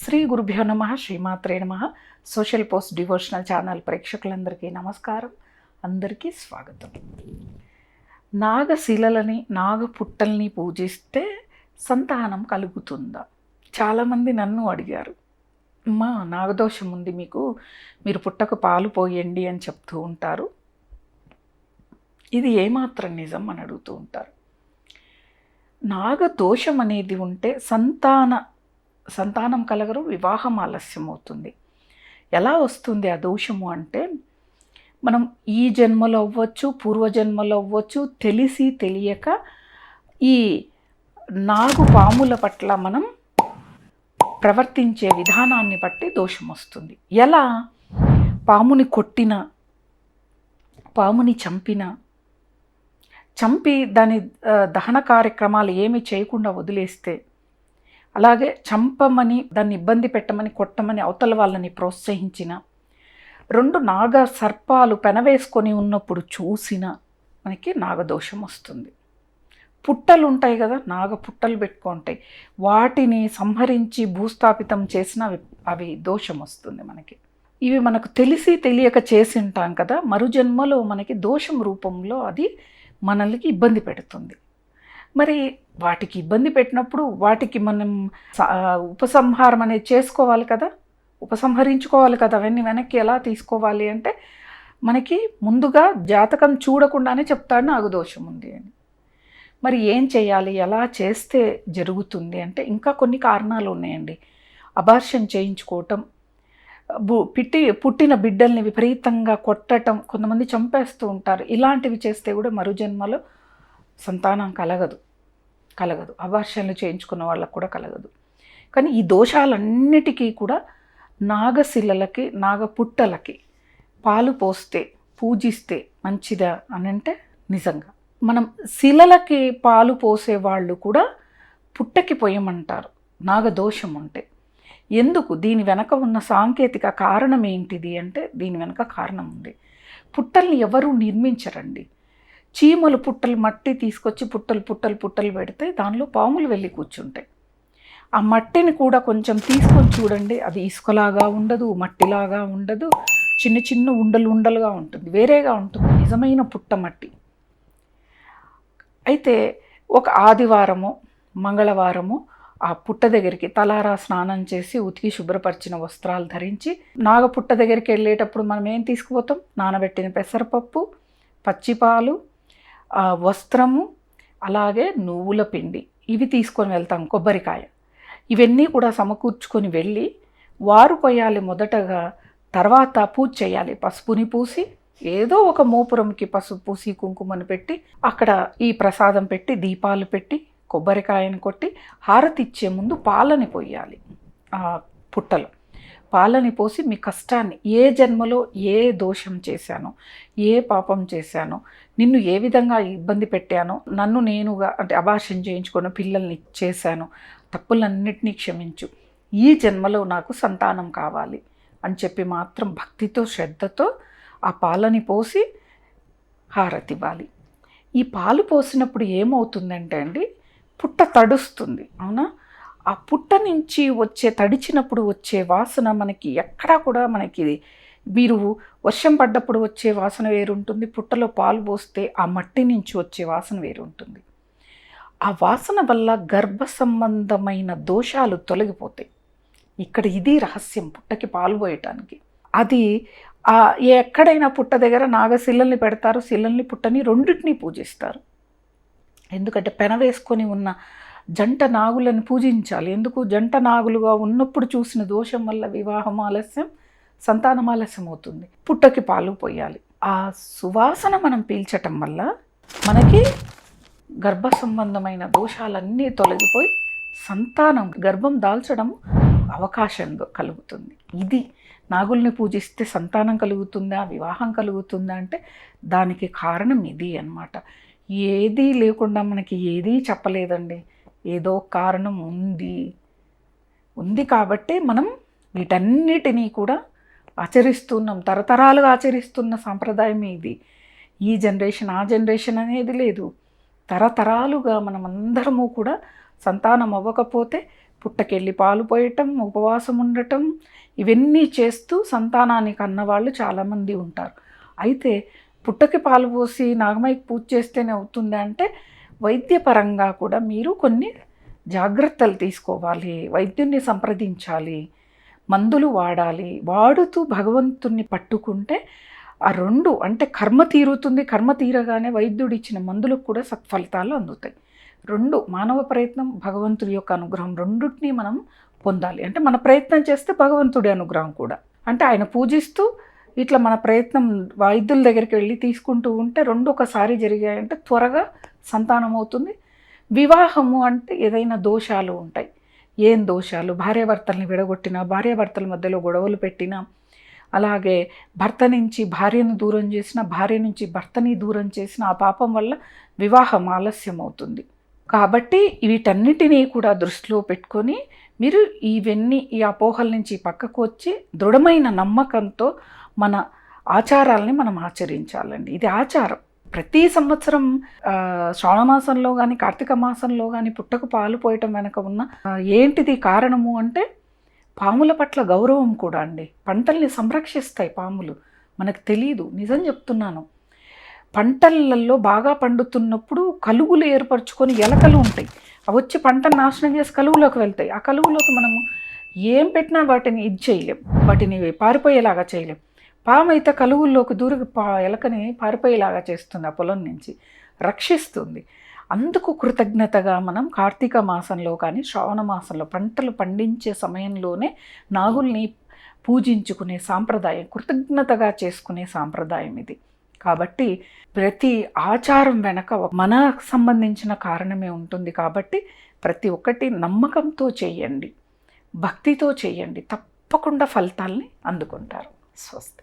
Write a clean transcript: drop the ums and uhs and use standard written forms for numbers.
శ్రీ గురుభ్యో నమ శ్రీమాత్రే నమ. సోషల్ పోస్ట్ డివోషనల్ ఛానల్ ప్రేక్షకులందరికీ నమస్కారం, అందరికీ స్వాగతం. నాగశిలలని నాగపుట్టల్ని పూజిస్తే సంతానం కలుగుతుందా? చాలామంది నన్ను అడిగారు, అమ్మా నాగదోషం ఉంది మీకు, మీరు పుట్టకు పాలు పోయండి అని చెప్తూ ఉంటారు, ఇది ఏమాత్రం నిజం అని అడుగుతూ ఉంటారు. నాగదోషం అనేది ఉంటే సంతానం కలగరు, వివాహం ఆలస్యం అవుతుంది. ఎలా వస్తుంది ఆ దోషము అంటే, మనం ఈ జన్మలో అవ్వచ్చు, పూర్వజన్మలో అవ్వచ్చు, తెలిసి తెలియక ఈ నాగు పాముల పట్ల మనం ప్రవర్తించే విధానాన్ని బట్టి దోషం వస్తుంది. ఎలా? పాముని కొట్టిన, పాముని చంపి దాని దహన కార్యక్రమాలు ఏమి చేయకుండా వదిలేస్తే, అలాగే చంపమని, దాన్ని ఇబ్బంది పెట్టమని, కొట్టమని అవతల వాళ్ళని ప్రోత్సహించిన, రెండు నాగ సర్పాలు పెనవేసుకొని ఉన్నప్పుడు చూసిన మనకి నాగదోషం వస్తుంది. పుట్టలు ఉంటాయి కదా, నాగ పుట్టలు పెట్టుకుంటాయి, వాటిని సంహరించి భూస్థాపితం చేసిన అవి దోషం వస్తుంది మనకి. ఇవి మనకు తెలిసి తెలియక చేసి ఉంటాం కదా, మరుజన్మలో మనకి దోషం రూపంలో అది మనల్ని ఇబ్బంది పెడుతుంది. మరి వాటికి ఇబ్బంది పెట్టినప్పుడు వాటికి మనం ఉపసంహారం అనేది చేసుకోవాలి కదా, ఉపసంహరించుకోవాలి కదా. అవన్నీ వెనక్కి ఎలా తీసుకోవాలి అంటే, మనకి ముందుగా జాతకం చూడకుండానే చెప్తాడు నాగదోషం ఉంది అని. మరి ఏం చేయాలి, ఎలా చేస్తే జరుగుతుంది అంటే, ఇంకా కొన్ని కారణాలు ఉన్నాయండి. అబార్షన్ చేయించుకోవటం, పుట్టిన బిడ్డల్ని విపరీతంగా కొట్టడం, కొంతమంది చంపేస్తూ ఉంటారు. ఇలాంటివి చేస్తే కూడా మరుజన్మలో సంతానం కలగదు. అబార్షన్లు చేయించుకున్న వాళ్ళకు కూడా కలగదు. కానీ ఈ దోషాలన్నిటికీ కూడా నాగశిలలకి, నాగపుట్టలకి పాలు పోస్తే, పూజిస్తే మంచిదా అని అంటే నిజంగా. మనం శిలలకి పాలు పోసేవాళ్ళు కూడా పుట్టకి పోయమంటారు నాగదోషం ఉంటే. ఎందుకు? దీని వెనక ఉన్న సాంకేతిక కారణం ఏంటిది అంటే, దీని వెనక కారణం ఉంది. పుట్టల్ని ఎవరూ నిర్మించరండి. చీమలు పుట్టలు మట్టి తీసుకొచ్చి పుట్టలు పెడితే దానిలో పాములు వెళ్ళి కూర్చుంటాయి. ఆ మట్టిని కూడా కొంచెం తీసుకొని చూడండి, అది ఇసుకలాగా ఉండదు, మట్టిలాగా ఉండదు, చిన్న చిన్న ఉండలుగా ఉంటుంది, వేరేగా ఉంటుంది నిజమైన పుట్ట మట్టి. అయితే ఒక ఆదివారము, మంగళవారము ఆ పుట్ట దగ్గరికి తలారా స్నానం చేసి ఉతికి శుభ్రపరిచిన వస్త్రాలు ధరించి నాగపుట్ట దగ్గరికి వెళ్ళేటప్పుడు మనం ఏం తీసుకుపోతాం? నానబెట్టిన పెసరపప్పు, పచ్చిపాలు, వస్త్రము, అలాగే నువ్వుల పిండి, ఇవి తీసుకొని వెళ్తాం, కొబ్బరికాయ, ఇవన్నీ కూడా సమకూర్చుకొని వెళ్ళి వారు పోయాలి మొదటగా, తర్వాత పూజ చేయాలి. పసుపుని పూసి, ఏదో ఒక మోపురంకి పసుపు పూసి కుంకుమను పెట్టి, అక్కడ ఈ ప్రసాదం పెట్టి, దీపాలు పెట్టి, కొబ్బరికాయను కొట్టి, హారతి ఇచ్చే ముందు పాలని పోయాలి. ఆ పుట్టలో పాలని పోసి, మీ కష్టాన్ని, ఏ జన్మలో ఏ దోషం చేశానో, ఏ పాపం చేశానో, నిన్ను ఏ విధంగా ఇబ్బంది పెట్టానో, నన్ను నేనుగా అంటే అబార్షన్ చేయించుకున్న పిల్లల్ని చేశాను, తప్పులన్నిటినీ క్షమించు, ఈ జన్మలో నాకు సంతానం కావాలి అని చెప్పి మాత్రం భక్తితో, శ్రద్ధతో ఆ పాలని పోసి హారతి ఇవ్వాలి. ఈ పాలు పోసినప్పుడు ఏమవుతుందంటే అండి, పుట్ట తడుస్తుంది, అవునా? ఆ పుట్ట నుంచి తడిచినప్పుడు వచ్చే వాసన మనకి ఎక్కడా కూడా, మనకి మీరు వర్షం పడ్డప్పుడు వచ్చే వాసన వేరుంటుంది, పుట్టలో పాలు పోస్తే ఆ మట్టి నుంచి వచ్చే వాసన వేరుంటుంది. ఆ వాసన వల్ల గర్భ సంబంధమైన దోషాలు తొలగిపోతాయి. ఇక్కడ ఇది రహస్యం పుట్టకి పాలు పోయటానికి. అది ఎక్కడైనా పుట్ట దగ్గర నాగశిలల్ని పెడతారు, శిలల్ని పుట్టని రెండింటినీ పూజిస్తారు. ఎందుకంటే పెన వేసుకొని ఉన్న జంట నాగులను పూజించాలి. ఎందుకు? జంట నాగులుగా ఉన్నప్పుడు చూసిన దోషం వల్ల వివాహం ఆలస్యం, సంతానం ఆలస్యం అవుతుంది. పుట్టకి పాలు పోయాలి. ఆ సువాసన మనం పీల్చటం వల్ల మనకి గర్భ సంబంధమైన దోషాలన్నీ తొలగిపోయి సంతానం, గర్భం దాల్చడం అవకాశం కలుగుతుంది. ఇది నాగుల్ని పూజిస్తే సంతానం కలుగుతుందా, వివాహం కలుగుతుందా అంటే దానికి కారణం ఇది అన్నమాట. ఏదీ లేకుండా మనకి ఏదీ చెప్పలేదండి, ఏదో కారణం ఉంది కాబట్టి మనం వీటన్నిటినీ కూడా ఆచరిస్తున్నాం. తరతరాలుగా ఆచరిస్తున్న సాంప్రదాయం ఇది. ఈ జనరేషన్ ఆ జనరేషన్ అనేది లేదు, తరతరాలుగా మనమందరము కూడా సంతానం అవ్వకపోతే పుట్టకెళ్ళి పాలు పోయటం, ఉపవాసం ఉండటం, ఇవన్నీ చేస్తూ సంతానాన్ని కన్నవాళ్ళు చాలామంది ఉంటారు. అయితే పుట్టకి పాలు పోసి నాగమ్మకి పూజ చేస్తేనే అవుతుందా అంటే వైద్యపరంగా కూడా మీరు కొన్ని జాగ్రత్తలు తీసుకోవాలి, వైద్యున్ని సంప్రదించాలి, మందులు వాడాలి. వాడుతూ భగవంతుణ్ణి పట్టుకుంటే ఆ రెండు అంటే కర్మ తీరుతుంది. కర్మ తీరగానే వైద్యుడు ఇచ్చిన మందులకు కూడా సత్ఫలితాలు అందుతాయి. రెండు మానవ ప్రయత్నం, భగవంతుడి యొక్క అనుగ్రహం, రెండింటినీ మనం పొందాలి. అంటే మన ప్రయత్నం చేస్తే భగవంతుడి అనుగ్రహం కూడా. అంటే ఆయన పూజిస్తూ ఇట్లా మన ప్రయత్నం వైద్యుల దగ్గరికి వెళ్ళి తీసుకుంటూ ఉంటే రెండు ఒకసారి జరిగాయంటే త్వరగా సంతానం అవుతుంది. వివాహము అంటే ఏదైనా దోషాలు ఉంటాయి. ఏం దోషాలు? భార్యాభర్తల్ని విడగొట్టినా, భార్యాభర్తల మధ్యలో గొడవలు పెట్టినా, అలాగే భర్త నుంచి భార్యను దూరం చేసిన, భార్య నుంచి భర్తని దూరం చేసిన ఆ పాపం వల్ల వివాహం ఆలస్యం అవుతుంది. కాబట్టి వీటన్నిటినీ కూడా దృష్టిలో పెట్టుకొని మీరు ఇవన్నీ ఈ అపోహల నుంచి పక్కకు వచ్చి దృఢమైన నమ్మకంతో మన ఆచారాలని మనం ఆచరించాలండి. ఇది ఆచారం. ప్రతి సంవత్సరం శ్రావణ మాసంలో కానీ కార్తీక మాసంలో కానీ పుట్టకు పాలు పోయటం వెనక ఉన్న ఏంటిది కారణము అంటే పాముల పట్ల గౌరవం కూడా అండి. పంటల్ని సంరక్షిస్తాయి పాములు, మనకు తెలియదు, నిజం చెప్తున్నాను. పంటలలో బాగా పండుతున్నప్పుడు కలుగులు ఏర్పరచుకొని ఎలకలు ఉంటాయి. అవి వచ్చి పంటను నాశనం చేసి కలుగులోకి వెళ్తాయి. ఆ కలుగులోకి మనము ఏం పెట్టినా వాటిని ఇది చేయలేం, వాటిని పారిపోయేలాగా చేయలేం. పాము అయితే కలుగుల్లోకి దూరి ఎలకని పారిపోయేలాగా చేస్తుంది, ఆ పొలం నుంచి రక్షిస్తుంది. అందుకు కృతజ్ఞతగా మనం కార్తీక మాసంలో కానీ శ్రావణ మాసంలో పంటలు పండించే సమయంలోనే నాగుల్ని పూజించుకునే సాంప్రదాయం, కృతజ్ఞతగా చేసుకునే సాంప్రదాయం ఇది. కాబట్టి ప్రతి ఆచారం వెనక మనకు సంబంధించిన కారణమే ఉంటుంది. కాబట్టి ప్రతి ఒక్కటి నమ్మకంతో చేయండి, భక్తితో చేయండి, తప్పకుండా ఫలితాల్ని అందుకుంటారు. స్వస్తి.